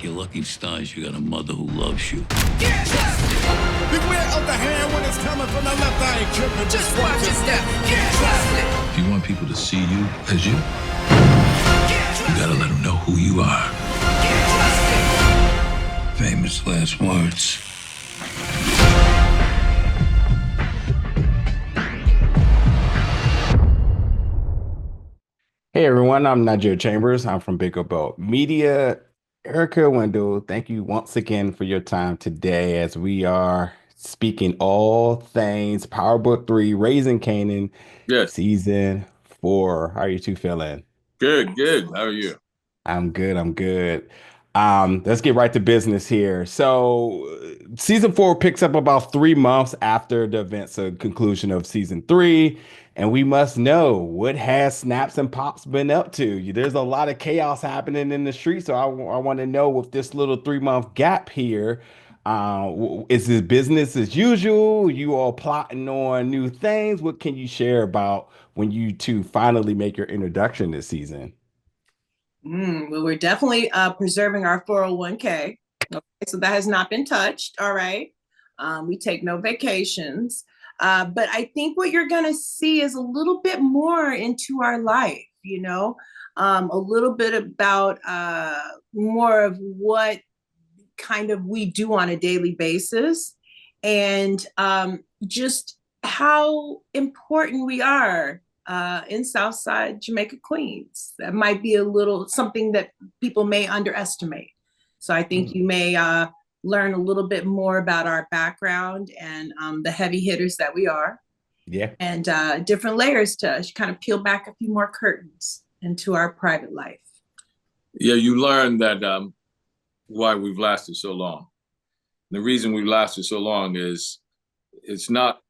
think your lucky stars you got a mother who loves you. Get trusted. Beware of the hand when it's coming from the left. I ain't tripping. Just watch your step. Get trusted. If you want people to see you as you, you gotta let them know who you are. Get trusted. Famous last words. Hey everyone, I'm Najee Chambers. I'm from Big Belt Media. Erika, Wendell, thank you once again for your time today as we are speaking all things Power Book 3, Raising Kanan, Yes. Season 4. How are you two feeling? Good, good. How are you? I'm good. I'm good. Let's get right to business here. So, season 4 picks up about 3 months after the events of conclusion of season 3, and we must know what has Snaps and Pops been up to. There's a lot of chaos happening in the street, so I want to know with this little 3 month gap here, is this business as usual? You all plotting on new things? What can you share about when you two finally make your introduction this season? Well, we're definitely preserving our 401k. Okay, so that has not been touched. All right. We take no vacations. But I think what you're going to see is a little bit more into our life, a little bit about more of what kind of we do on a daily basis and just how important we are in Southside Jamaica, Queens. That might be a little something that people may underestimate. So I think you may learn a little bit more about our background and the heavy hitters that we are. Yeah. And different layers to kind of peel back a few more curtains into our private life. Yeah, you learn that why we've lasted so long. The reason we've lasted so long is it's not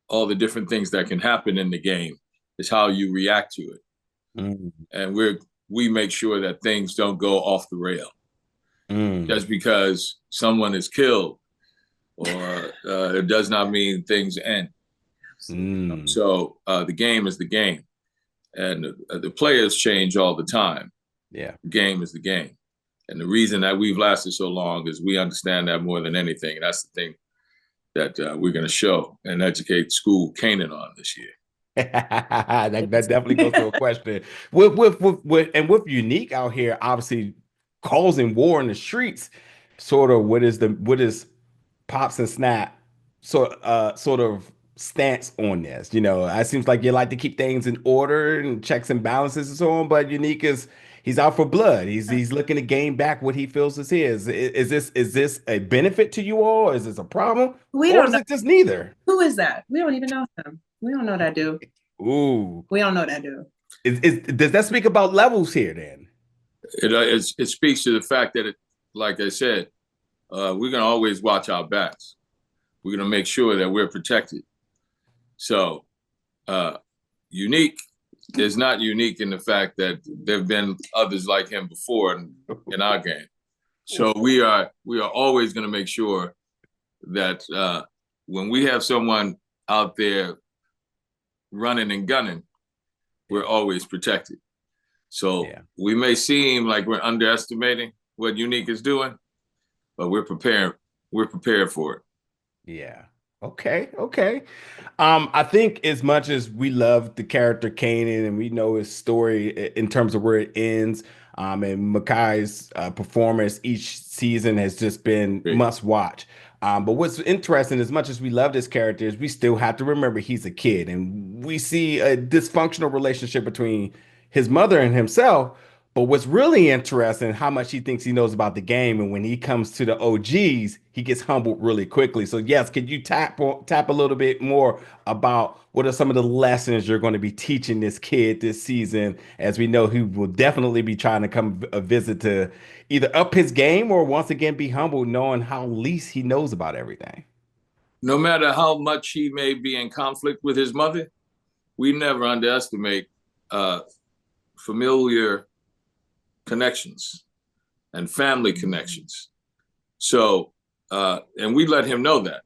all the different things that can happen in the game. It's how you react to it. And we make sure that things don't go off the rail. Just because someone is killed or it does not mean things end. So the game is the game. And the players change all the time. Yeah. The game is the game. And the reason that we've lasted so long is we understand that more than anything. That's the thing that we're going to show and educate school Kanan on this year. that definitely goes to a question. With Unique out here, obviously causing war in the streets, sort of what is Pops and Snap sort of stance on this? It seems like you like to keep things in order and checks and balances and so on, but Unique he's out for blood. He's looking to gain back what he feels is his. Is this a benefit to you all? Is this a problem? We or don't is know. it just neither? Who is that? We don't even know him. We don't know that dude. Ooh. We don't know that dude. Does that speak about levels here then? It speaks to the fact that, like I said, we're going to always watch our backs. We're going to make sure that we're protected. So Unique is not unique in the fact that there have been others like him before in our game. So we are always going to make sure that when we have someone out there running and gunning, we're always protected. So we may seem like we're underestimating what Unique is doing, but we're prepared for it. Yeah. Okay. I think as much as we love the character Kanan and we know his story in terms of where it ends, and Makai's performance each season has just been must watch. But what's interesting, as much as we love this character, is we still have to remember he's a kid, and we see a dysfunctional relationship between his mother and himself. But what's really interesting, how much he thinks he knows about the game, and when he comes to the OGs, he gets humbled really quickly. So yes, could you tap a little bit more about what are some of the lessons you're going to be teaching this kid this season, as we know he will definitely be trying to come a visit to either up his game or once again be humbled, knowing how least he knows about everything. No matter how much he may be in conflict with his mother, we never underestimate familiar connections and family connections. So, and we let him know that.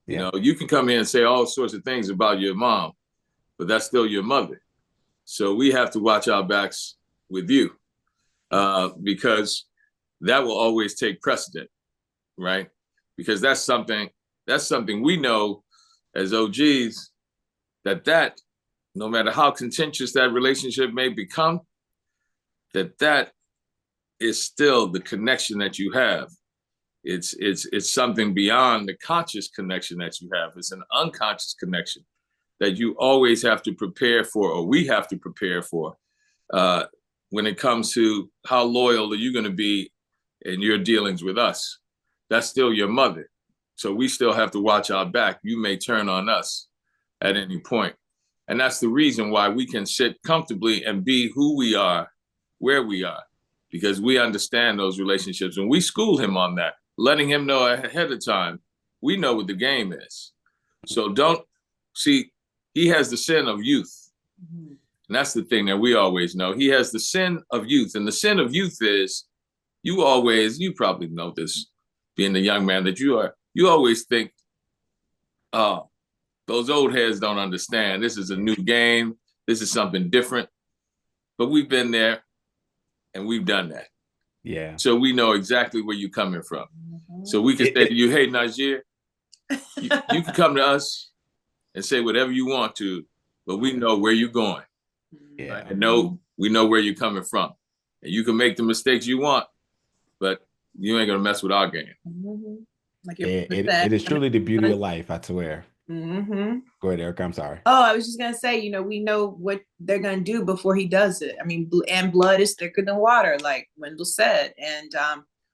You can come here and say all sorts of things about your mom, but that's still your mother. So we have to watch our backs with you because that will always take precedent, right? Because that's something we know as OGs, that no matter how contentious that relationship may become, that is still the connection that you have. It's something beyond the conscious connection that you have. It's an unconscious connection that you always have to prepare for, or we have to prepare for, when it comes to how loyal are you going to be in your dealings with us. That's still your mother. So we still have to watch our back. You may turn on us at any point. And that's the reason why we can sit comfortably and be who we are, where we are, because we understand those relationships. And we school him on that, letting him know ahead of time, we know what the game is. So don't see, he has the sin of youth. Mm-hmm. And that's the thing that we always know. He has the sin of youth. And the sin of youth is, you probably know this, being the young man that you are, you always think, oh, those old heads don't understand. This is a new game. This is something different. But we've been there and we've done that. Yeah. So we know exactly where you're coming from. Mm-hmm. So we can say to you, hey, Najir, you can come to us and say whatever you want to, but we know where you're going. Yeah. Right? And we know where you're coming from. And you can make the mistakes you want, but you ain't gonna mess with our game. Mm-hmm. Like it is truly the beauty of life, I swear. Mm-hmm. Go ahead, Erika. I'm sorry. Oh, I was just gonna say, we know what they're gonna do before he does it. I mean, and blood is thicker than water, like Wendell said. And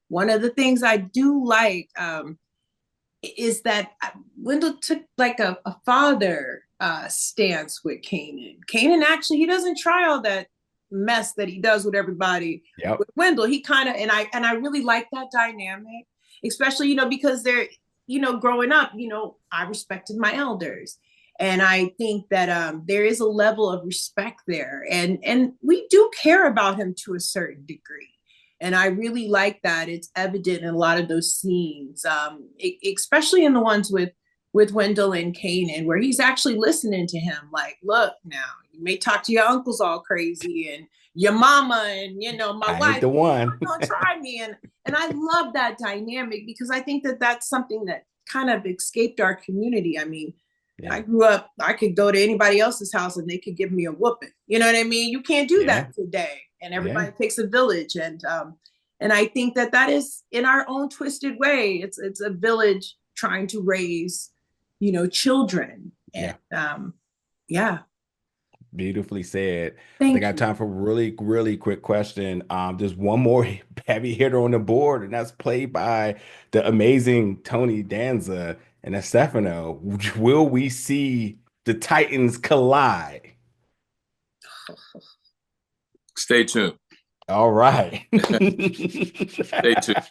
one of the things I do like is that Wendell took like a father stance with Kanan. Kanan actually, he doesn't try all that mess that he does with everybody. Yep. With Wendell, he kind of, and I really like that dynamic, especially because they're growing up, I respected my elders, and I think that there is a level of respect there, and we do care about him to a certain degree, and I really like that it's evident in a lot of those scenes, especially in the ones with Wendell and Kanan, where he's actually listening to him, like, look, now you may talk to your uncles all crazy and your mama and my wife, the one. Don't try me, and I love that dynamic, because I think that that's something that kind of escaped our community. I mean, yeah. I grew up, I could go to anybody else's house and they could give me a whooping. You know what I mean? You can't do that today, and everybody takes a village, and I think that is, in our own twisted way, it's a village trying to raise children. And yeah. Beautifully said. Thank I got time for a really, really quick question. There's one more heavy hitter on the board, and that's played by the amazing Tony Danza, and that's Stefano. Will we see the Titans collide? Stay tuned. All right. Stay tuned.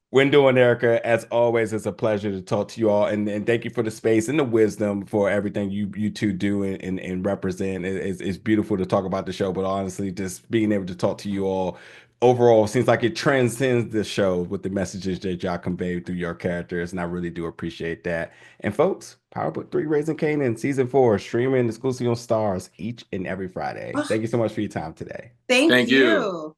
Wendell and Erika, as always, it's a pleasure to talk to you all, and thank you for the space and the wisdom for everything you two do and represent. It's beautiful to talk about the show, but honestly, just being able to talk to you all overall seems like it transcends the show with the messages that y'all convey through your characters, and I really do appreciate that. And folks, Power Book 3 Raising Kanan Season 4 streaming exclusively on Stars each and every Friday. Thank you so much for your time today. Thank you.